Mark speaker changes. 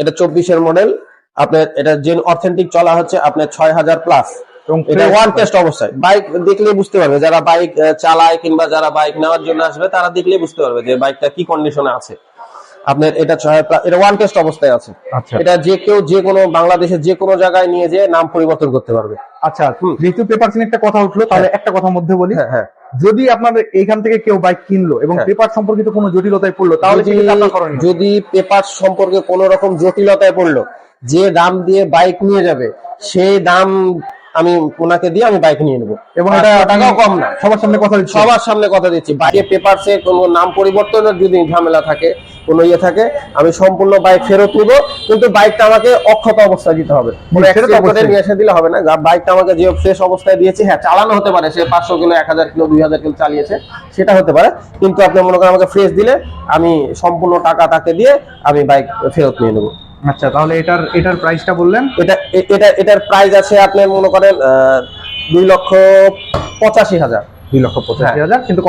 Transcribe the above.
Speaker 1: এটা 24 এর মডেল। আপনার এটা যে অথেন্টিক চলা হচ্ছে আপনার 6000 প্লাস। এটা ওয়ান টেস্ট অবস্থায়, বাইক দেখলেই বুঝতে পারবে, যারা বাইক চালায় কিংবা যারা বাইক নেওয়ার জন্য আসবে তারা দেখলেই বুঝতে পারবে যে বাইকটা কি কন্ডিশনে আছে। আপনার এটা এটা ওয়ান টেস্ট অবস্থায় আছে।
Speaker 2: আচ্ছা,
Speaker 1: এটা যে কেউ যে কোনো বাংলাদেশের যে কোনো জায়গায় নিয়ে যেয়ে নাম পরিবর্তন করতে পারবে।
Speaker 2: আচ্ছা, যেহেতু পেপার চেন একটা কথা উঠলো, তাহলে একটা কথা মধ্যে বলি।
Speaker 1: হ্যাঁ,
Speaker 2: যদি আপনাদের এইখান থেকে কেউ বাইক কিনলো এবং পেপার সম্পর্কিত কোনো জটিলতায় পড়লো, তাহলে
Speaker 1: যদি পেপার সম্পর্কে কোনো রকম জটিলতায় পড়লো, যে দাম দিয়ে বাইক নিয়ে যাবে সেই দাম আমি ওনাকে দিয়ে আমি বাইক নিয়ে নেবো, এবং এটা টাকাও কম না।
Speaker 2: সবার সামনে কথা দিচ্ছি,
Speaker 1: সবার সামনে কথা দিচ্ছি, বাইকে পেপারসে কোনো নাম পরিবর্তনের যদি ঝামেলা থাকে, কোনো ইয়ে থাকে, আমি সম্পূর্ণ বাইক ফেরত নিব, কিন্তু বাইকটা আমাকে অক্ষত অবস্থায় দিতে হবে। নিয়ে এসে দিলে হবে না। বাইকটা আমাকে যে ফ্রেশ অবস্থায় দিয়েছি, হ্যাঁ চালানো হতে পারে, সে 500 কিলো 1000 কিলো 2000 কিলো চালিয়েছে, সেটা হতে পারে, কিন্তু আপনি মনে করেন আমাকে ফ্রেশ দিলে আমি সম্পূর্ণ টাকা তাকে দিয়ে আমি বাইক ফেরত নিয়ে নেবো।
Speaker 2: আচ্ছা, তাহলে এটার প্রাইসটা বললেন?
Speaker 1: এটার প্রাইস আছে আপনার মনে করেন 2,85,000।
Speaker 2: 2,85,000, কিন্তু